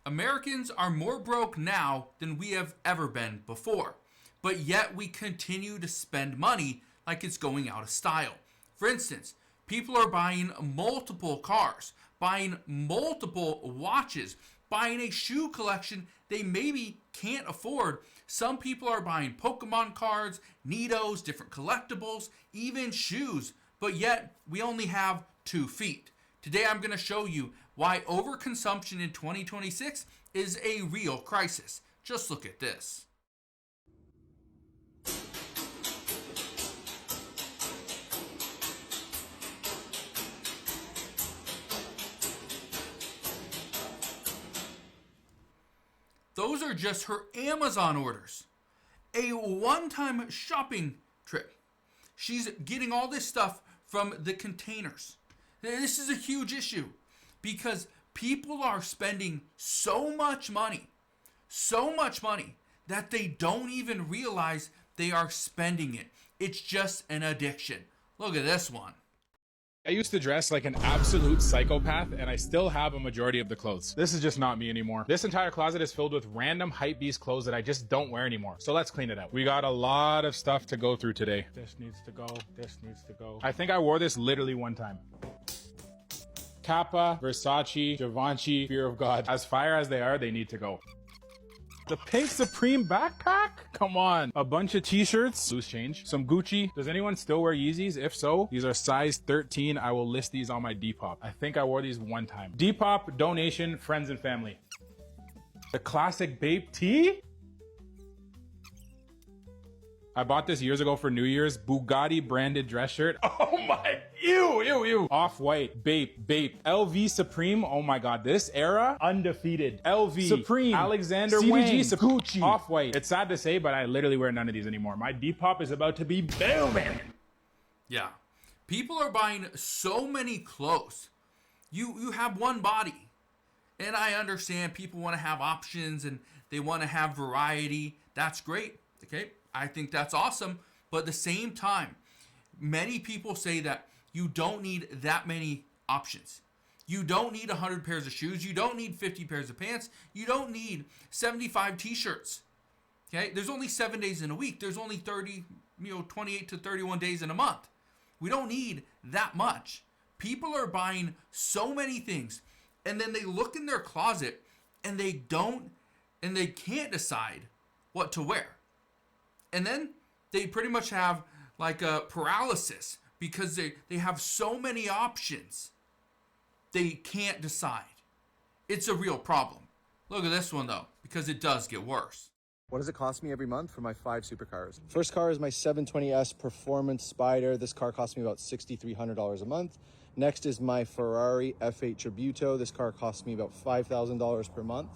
Americans are more broke now than we have ever been before, but yet we continue to spend money like it's going out of style. For instance, people are buying multiple cars, buying multiple watches, buying a shoe collection they maybe can't afford. Some people are buying Pokemon cards, Nidos, different collectibles, even shoes, but yet we only have 2 feet. Today I'm going to show you why overconsumption in 2026 is a real crisis. Just look at this. Those are just her Amazon orders. A one-time shopping trip. She's getting all this stuff from the containers. This is a huge issue because people are spending so much money that they don't even realize they are spending it. It's just an addiction. Look at this one. I used to dress like an absolute psychopath, and I still have a majority of the clothes. This is just not me anymore. This entire closet is filled with random hypebeast clothes that I just don't wear anymore. So let's clean it out. We got a lot of stuff to go through today. This needs to go. This needs to go. I think I wore this literally one time. Kappa, Versace, Givenchy, Fear of God. As fire as they are, they need to go. The pink Supreme backpack? Come on. A bunch of t-shirts, loose change, some Gucci. Does anyone still wear Yeezys? If so, these are size 13. I will list these on my Depop. I think I wore these one time. Depop, donation, friends and family. The classic Bape tee? I bought this years ago for New Year's. Bugatti branded dress shirt. Oh my, ew. Off-white, Bape. LV Supreme, oh my God. This era, undefeated. LV, Supreme, Alexander CDG, Wang, Gucci, Off-white. It's sad to say, but I literally wear none of these anymore. My Depop is about to be booming. Yeah, people are buying so many clothes. You have one body. And I understand people want to have options and they want to have variety. That's great, okay? I think that's awesome, but at the same time, many people say that you don't need that many options. You don't need 100 pairs of shoes. You don't need 50 pairs of pants. You don't need 75 t-shirts. Okay? There's only 7 days in a week. There's only 28 to 31 days in a month. We don't need that much. People are buying so many things, and then they look in their closet and they can't decide what to wear. And then they pretty much have like a paralysis because they have so many options. They can't decide. It's a real problem. Look at this one though, because it does get worse. What does it cost me every month for my 5 supercars? First car is my 720S Performance Spider. This car costs me about $6,300 a month. Next is my Ferrari F8 Tributo. This car costs me about $5,000 per month.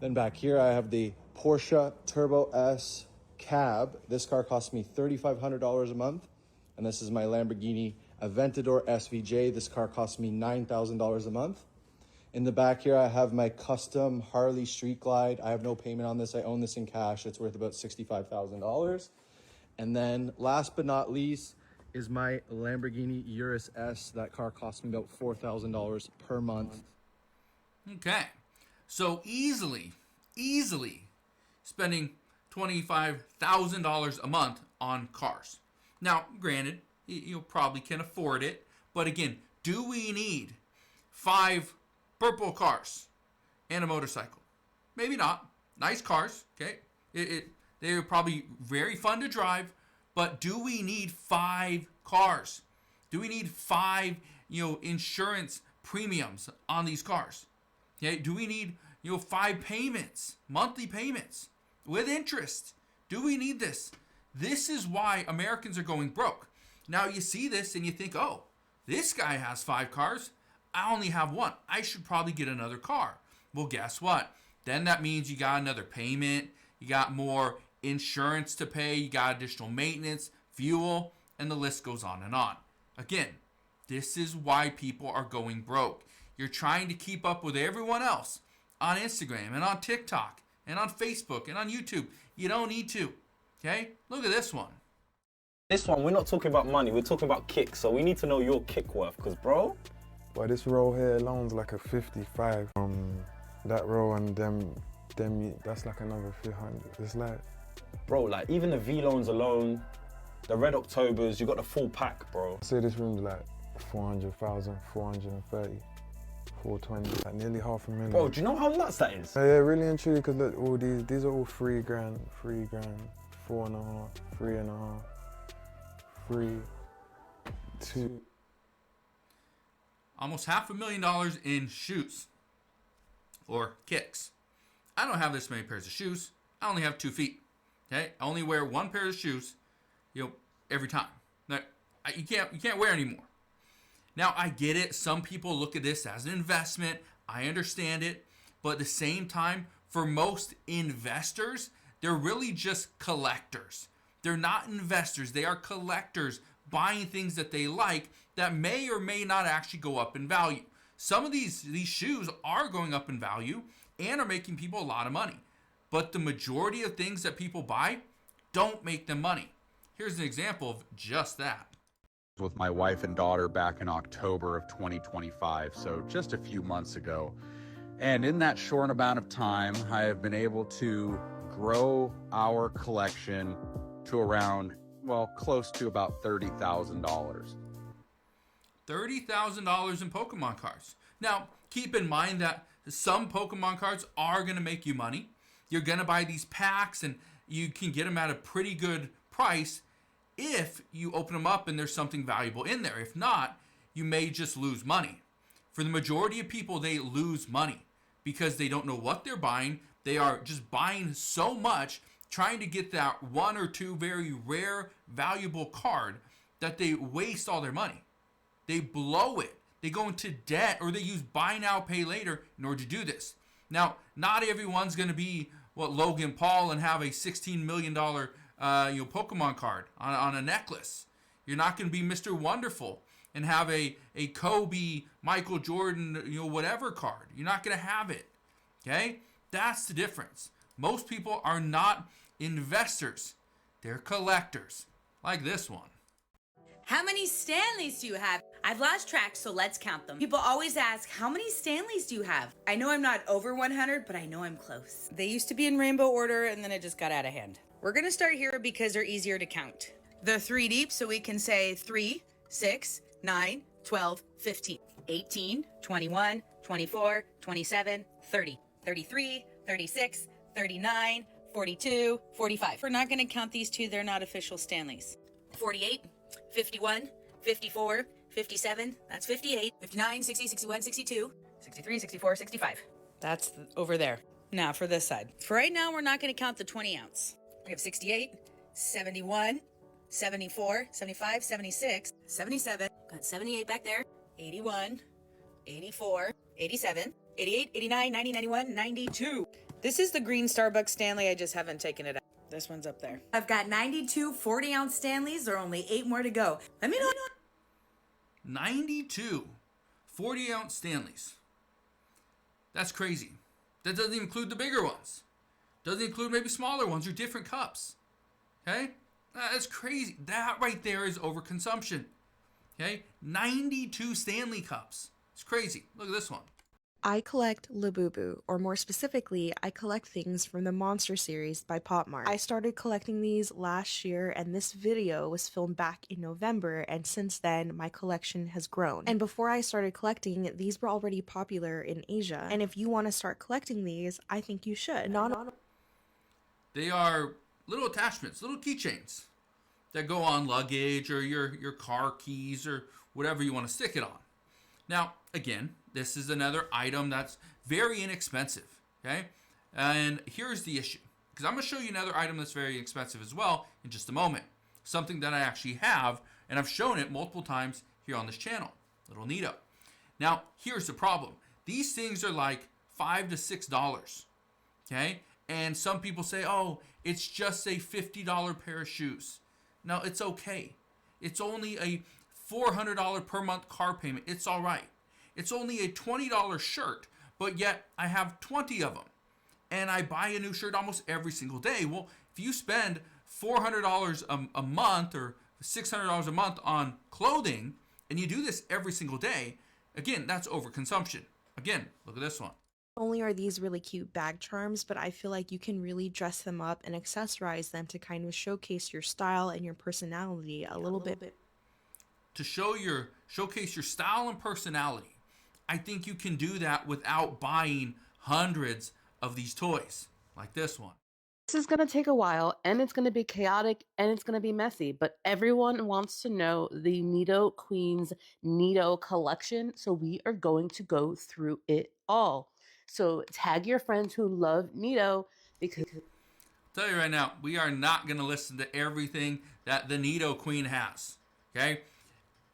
Then back here I have the Porsche Turbo S Cab. This car cost me $3,500 a month. And this is my Lamborghini Aventador SVJ. This car cost me $9,000 a month. In the back here, I have my custom Harley Street Glide. I have no payment on this. I own this in cash. It's worth about $65,000. And then last but not least is my Lamborghini Urus S. That car cost me about $4,000 per month. Okay. So easily spending $25,000 a month on cars. Now, granted, you probably can afford it, but again, do we need 5 purple cars and a motorcycle? Maybe not. Nice cars, okay? They're probably very fun to drive, but do we need 5 cars? Do we need 5, insurance premiums on these cars? Okay? Do we need, 5 payments, monthly payments with interest? Do we need this? This is why Americans are going broke. Now you see this and you think, oh, this guy has 5 cars. I only have 1. I should probably get another car. Well, guess what? Then that means you got another payment. You got more insurance to pay. You got additional maintenance, fuel, and the list goes on and on. Again, this is why people are going broke. You're trying to keep up with everyone else on Instagram and on TikTok and on Facebook and on YouTube. You don't need to. Okay? Look at this one. This one, we're not talking about money. We're talking about kick. So we need to know your kick worth. Because, bro... Well, this roll here alone's like a 55. That row and them, that's like another 300. It's like, Bro, like even the V-Loans alone, the Red Octobers, you got the full pack, bro. say this room's like 400,000, 430, 420, like nearly half a million. Bro, do you know how nuts that is? Yeah, really and truly, because look, all these are all 3 grand, 3 grand, 4.5, 3.5, 3, 2. Almost $500,000 in shoes or kicks. I don't have this many pairs of shoes. I only have 2 feet. Okay, I only wear 1 pair of shoes, every time. Now, you can't wear anymore. Now I get it. Some people look at this as an investment. I understand it, but at the same time, for most investors, they're really just collectors. They're not investors. They are collectors buying things that they like that may or may not actually go up in value. Some of these shoes are going up in value and are making people a lot of money. But the majority of things that people buy don't make them money. Here's an example of just that. With my wife and daughter back in October of 2025, so just a few months ago. And in that short amount of time, I have been able to grow our collection to around, well, close to about $30,000. $30,000 in Pokemon cards. Now, keep in mind that some Pokemon cards are going to make you money. You're going to buy these packs and you can get them at a pretty good price if you open them up and there's something valuable in there. If not, you may just lose money. For the majority of people, they lose money because they don't know what they're buying. They are just buying so much, trying to get that 1 or 2 very rare, valuable card that they waste all their money. They blow it. They go into debt or they use buy now, pay later in order to do this. Now, not everyone's going to be Logan Paul and have a $16 million Pokemon card on a necklace. You're not going to be Mr. Wonderful and have a Kobe, Michael Jordan, whatever card. You're not going to have it. Okay? That's the difference. Most people are not investors. They're collectors. Like this one. How many Stanleys do you have? I've lost track, so let's count them. People always ask, how many Stanleys do you have? I know I'm not over 100, but I know I'm close. They used to be in rainbow order, and then it just got out of hand. We're gonna start here because they're easier to count. They're 3 deep, so we can say 3, 6, 9, 12, 15, 18, 21, 24, 27, 30, 33, 36, 39, 42, 45. We're not gonna count these 2, they're not official Stanleys. 48, 51, 54, 57, that's 58, 59, 60, 61, 62, 63, 64, 65. That's over there. Now for this side. For right now, we're not gonna count the 20 ounce. We have 68, 71, 74, 75, 76, 77, got 78 back there, 81, 84, 87, 88, 89, 90, 91, 92. This is the green Starbucks Stanley, I just haven't taken it out. This one's up there. I've got 92 40-ounce Stanleys. There are only 8 more to go. Let me know. 92 40-ounce Stanleys. That's crazy. That doesn't include the bigger ones. Doesn't include maybe smaller ones or different cups. Okay? That's crazy. That right there is overconsumption. Okay? 92 Stanley cups. It's crazy. Look at this one. I collect Labubu, or more specifically, I collect things from the Monster series by Pop Mart. I started collecting these last year, and this video was filmed back in November, and since then, my collection has grown. And before I started collecting, these were already popular in Asia, and if you want to start collecting these, I think you should. They are little attachments, little keychains that go on luggage or your car keys or whatever you want to stick it on. Now, again, this is another item that's very inexpensive, okay? And here's the issue, because I'm going to show you another item that's very expensive as well in just a moment. Something that I actually have, and I've shown it multiple times here on this channel. Little neato. Now, here's the problem. These things are like $5 to $6, okay? And some people say, oh, it's just a $50 pair of shoes. No, it's okay. It's only a $400 per month car payment. It's all right. It's only a $20 shirt, but yet I have 20 of them. And I buy a new shirt almost every single day. Well, if you spend $400 a month or $600 a month on clothing, and you do this every single day, again, that's overconsumption. Again, look at this one. Only are these really cute bag charms, but I feel like you can really dress them up and accessorize them to kind of showcase your style and your personality a little bit. To showcase your style and personality, I think you can do that without buying hundreds of these toys like this one. This is going to take a while, and it's going to be chaotic, and it's going to be messy, but everyone wants to know the Nido Queens Nido collection, so we are going to go through it all. So tag your friends who love Nido, because I'll tell you right now, we are not going to listen to everything that the Nido Queen has. Okay?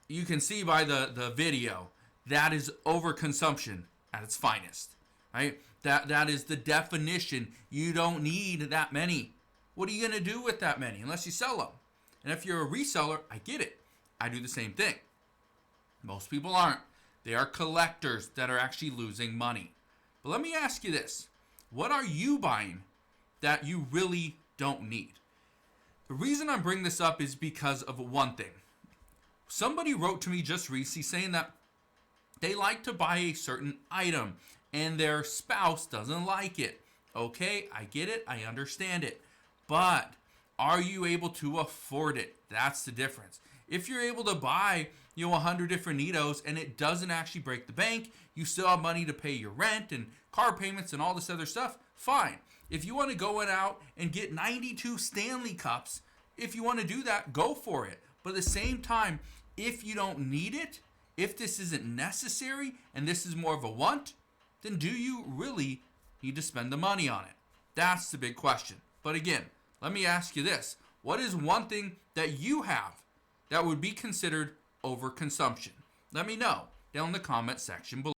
You can see by the video, that is overconsumption at its finest. Right? That is the definition. You don't need that many. What are you going to do with that many unless you sell them? And if you're a reseller, I get it. I do the same thing. Most people aren't. They are collectors that are actually losing money. But let me ask you this. What are you buying that you really don't need? The reason I'm bringing this up is because of one thing. Somebody wrote to me just recently saying that they like to buy a certain item and their spouse doesn't like it. Okay, I get it. I understand it. But are you able to afford it? That's the difference. If you're able to buy, 100 different Nidos and it doesn't actually break the bank, you still have money to pay your rent and car payments and all this other stuff, fine. If you want to go out and get 92 Stanley cups, if you want to do that, go for it. But at the same time, if you don't need it, if this isn't necessary and this is more of a want, then do you really need to spend the money on it? That's the big question. But again, let me ask you this. What is one thing that you have that would be considered overconsumption? Let me know down in the comment section below.